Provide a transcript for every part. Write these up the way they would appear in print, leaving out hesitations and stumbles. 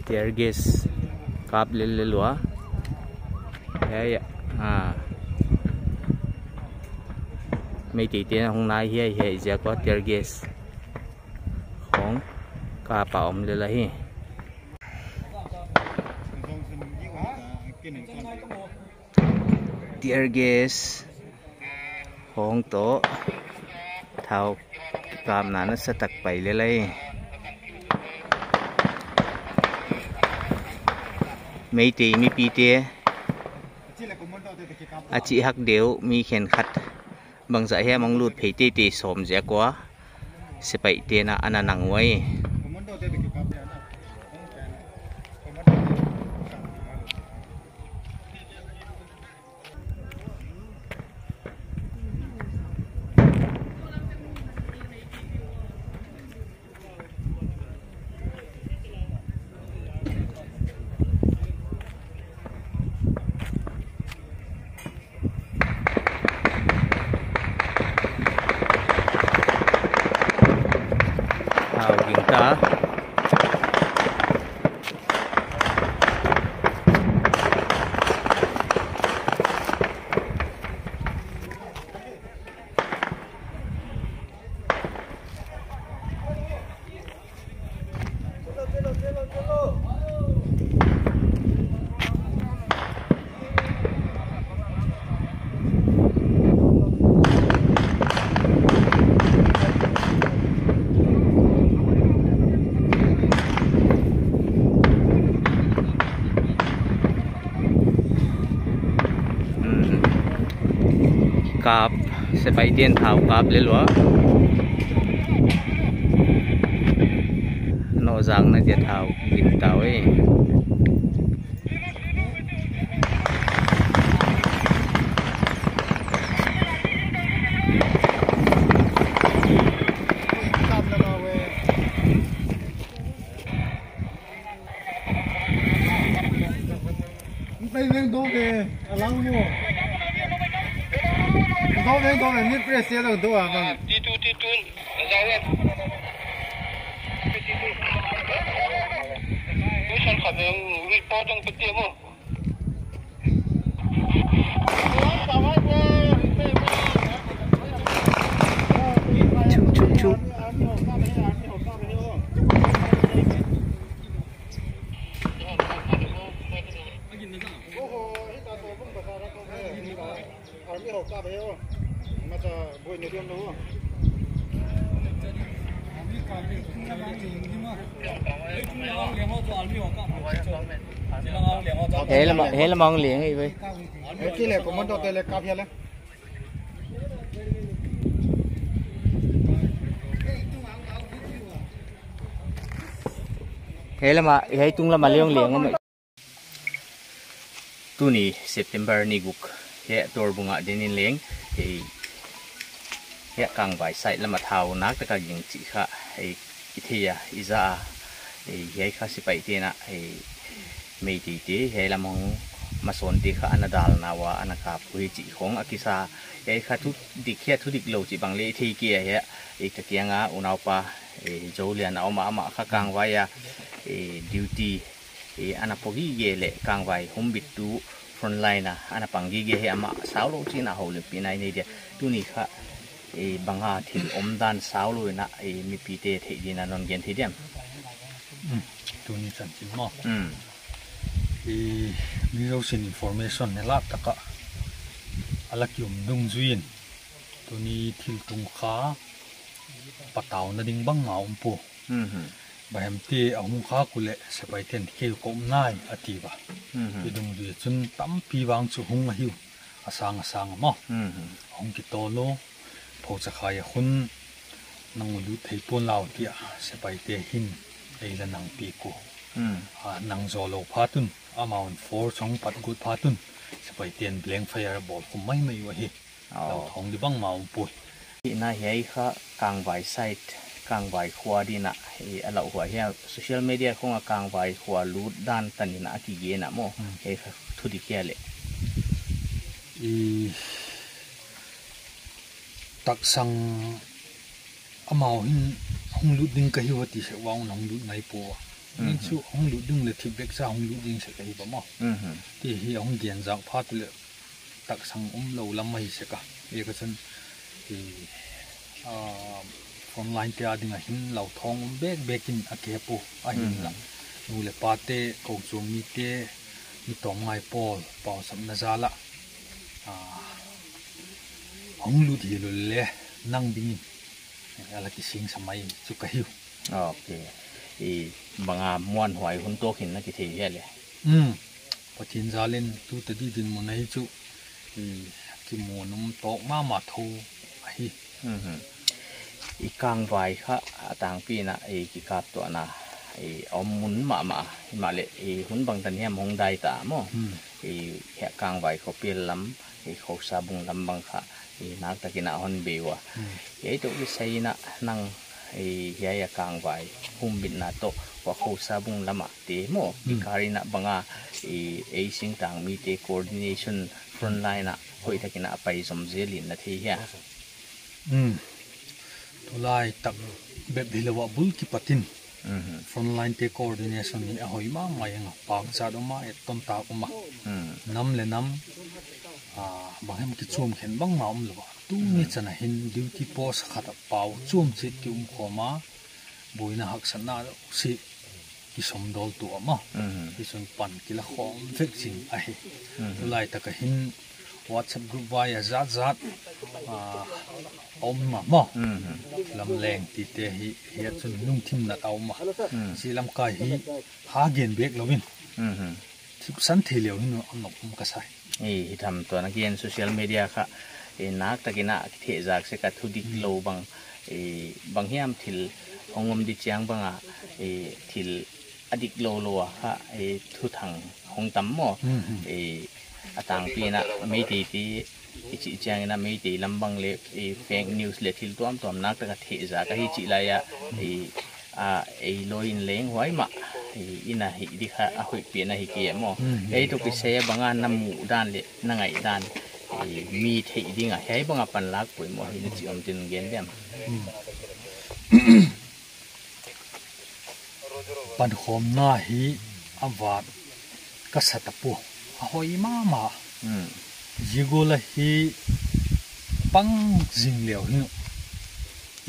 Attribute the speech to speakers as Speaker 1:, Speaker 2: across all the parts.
Speaker 1: tear gas kap le lúa thế mấy tỷ tiền hôm nay hiện giờ có tear gas không cả bảo ông lên lấy tear gas không tổ thao cảm nó sẽ tắc bảy lên lấy mấy tỷ mi pi tia chị hắc điếu mi khen khát bằng giải he mong lụt phải tê tê sớm dễ quá sẽ bảy tiền anh nặng quay kita cáp sẽ bay tiền thảo cáp lên lúa nó rằng nó diệt thảo vịt tàu ấy
Speaker 2: Có là nhất bây giờ được đâu à vâng. Đi tu ra lên. Tôi sang khẩn đi po trong cái tiệm không?
Speaker 1: Chú. Thế là mong liền gì vậy?
Speaker 2: Cái này cũng muốn đầu tư là cà phê lên.
Speaker 1: Thế là mà thế tung là mà liền không vậy? Tu ni September ni guk he tor bunga denin leng he he kang vai sai lama thau nak ta ka jing chi kha he ithia iza he kha si pai te na he mei ti te he lamong mason ti kha anadal na wa anaka pui chi khong akisa he kha thu dik he thu dik lo chi bang le thi kia he ka kianga unau pa jolian au ma kha kang vai ya duty anapogi ye le kang vai hombit tu front line na anapangi ge he ama saulo china hole pinai nei dia tu ni kha banga thil omdan saulo na mi pi te the dina non gen thidiam
Speaker 3: tu ni chan chin mo mi ro sin information ne la taka alakyum dung zuin tu ni thil tung kha pataw na ding bang ngaum pu bahem ti ahung kha kule sepai ten ke kom nai ativa ki dung ri chun tam pi wang chu hung hiu asang mo hung ki to lo pho cha khai hun nang lu thei pon law tia sepai te hin ei la nang pi ko nang zo lo phatun amount for chong pat gut phatun sepai ten bleng fire ball kum mai wa hi lo thong di bang mau pu
Speaker 1: na hei kha kang vai site kang vai khwa di na ala hua he social media khong kang vai khwa lut dan tan na ki ge na mo he thu di kya le
Speaker 3: i tak sang amao hin hong lut ding ka hiwati se wang nong lut ngai po ni chu hong lut ding le thi bek sa hong lut ding se ka hi ba mo ti hi hong gen jak pha tu le tak sang lo lam mai se ka e ka chen i online te ading a hin lo thong bekin a ke po a hin la nu le pa te ko chung mi te mi tong ngai pol pa sam na zala hong lut hi lo le nang bing ala ki sing samai chu ka hiu
Speaker 1: okay banga muan hoi hun to khin na ki the he le
Speaker 3: pathin zalen tu ta di din mo nai chu ki mo num to ma tho a hi
Speaker 1: kang vai kha atang pi na ki kap to na om mun ma le hun bang tan hem hong dai ta mo he kang vai ko pil lam kho sa bung lam bang kha nak ta kina hon bewa to ki sai na nang ya kang vai hum bin na to wa kho sa bung lama te mo kari na banga sing tang mi te coordination front line na hoi ta kina pai som zelin na the ya
Speaker 3: tulai tak beb hilawa bul ki patin front line te coordination ni a hoi ma nga pang cha do ma et ton ta uma nam le nam banghem ki chum khen bang ma lo tu ni chana hin duty post khata pau chum chit ki khoma boina hak sanna si ki som dol tu ama ki sun pan ki la khom fek sing a hi tulai tak hin WhatsApp group via zat om ma lam leng ti te hi chun nung thim na taw ma si lam ka hi ha gen bek lovin thip san thelew hin anok ka sai
Speaker 1: hi tham to na gen social media kha nak takina the jak se ka thu dik lo bang hiam thil ongom di chiang banga thil adik lo kha thu thang hong tam mo atang pi na me ti chi chiang na me ti lambang le fake news le thil tom nak ta the za ka hi chi la ya loin leng hoi ma ina hi di kha a hoi pi na hi ki mo to ki se banga namu dan le na ngai dan mi thei dinga hei banga pan lak pui mo hi chi om tin gen dem
Speaker 3: pan khom na hi awat ka satapu hoi ma jigola hi pang jing leo hi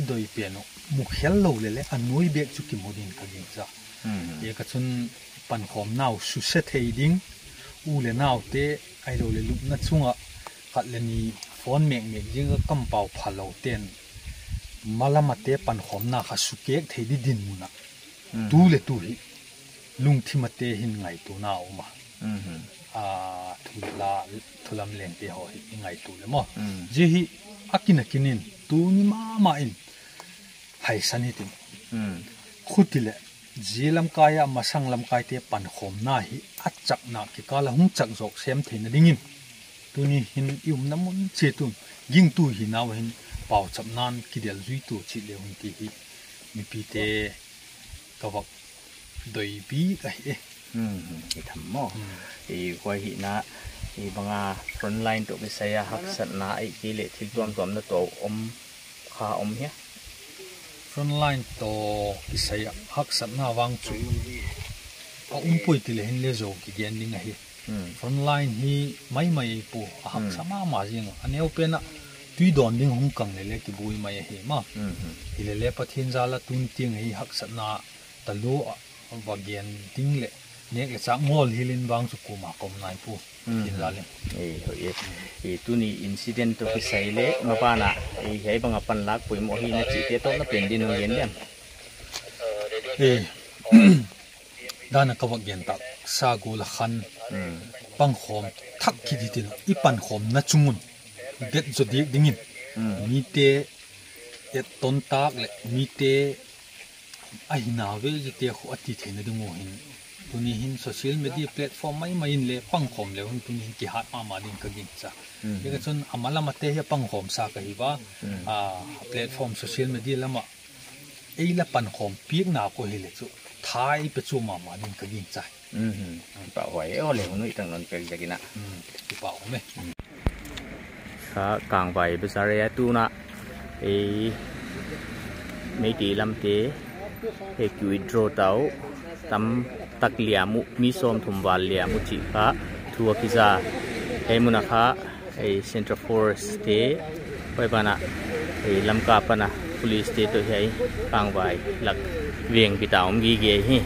Speaker 3: idoi piano mu khel lo le anoi bek chu ki modin ka ging za ye ka chun pan khom naw su se thei ding u le naw te ai lo le lup na chunga khat le ni phone mek jing ka kam pau phalo ten malama te pan khom na kha su kek thei di din mu na tu le tu hi lung thimate hin ngai tu na uma thulam leng te ho hi ngai tu le mo je hi akina kinin tu ni ma in hai sani tin khutile jilam kaya masang lam kai te pan khom na hi achak na ki kala hung chak jok sem theina dingin tuni hin yum namun che tu ging tu hi naw hin pau chap nan kidel zui tu chi le hun ti hi mi pi te kawak doi bi ka hi
Speaker 1: tham mo koi hi na banga front line to ki saya hak sat na ki le thil tom na to kha he
Speaker 3: front line to ki saya hak sat na wang chu pui ti le hin le zo ki gen ning a hi front line hi mai pu hak sama ma jing aneu pe na tui don ding hung kang le ki bui mai hi ma ile le pathin zala tun ting hi hak sat na talu wa gen ting le nek le chak ngol hilin wang chu kuma kom nai pu in la le
Speaker 1: tu ni incident to ki sai le ma pa na hei banga pan lak pui mo hi na chi te to na pen din no yen dem
Speaker 3: dana ka wa gen ta sa go la khan pang khom thak ki di tin I pan khom na chungun det zo dik dingin mi te et ton tak le mi te ai na ve ji te khu ati thena dingo hin tuni hin social media platform mai in le pang khom le hun tuni ki hat ma din ka gin cha ye ka chun amala mate he pang khom sa ka hi ba platform social media lama ไอ้ละปันขอมเปียกหนาก็เฮเลสุท้ายไปจู่มานี่ก็ยิงใจ
Speaker 1: เปล่าหอยเอาเลยนุ่ยตั้งนนเป็นจะกินอ่ะ
Speaker 3: เปล่าไหม
Speaker 1: ข้ากลางใบภาษาเรียตูนะไอ้ไม่ดีลำเตะไอ้กิวดโรเต้าตำตักเหลี่ยมุมีส้มทุ่มวาลเหลี่ยมุจิข้าทัวกิจาไอ้มุนักข้าไอ้เซ็นทรัลฟอเรสต์เตะไปปะนะไอ้ลำกาปะนะ police เตะตัวใหญ่กลางใบหลักเวียงปิดาวมีเกยฮี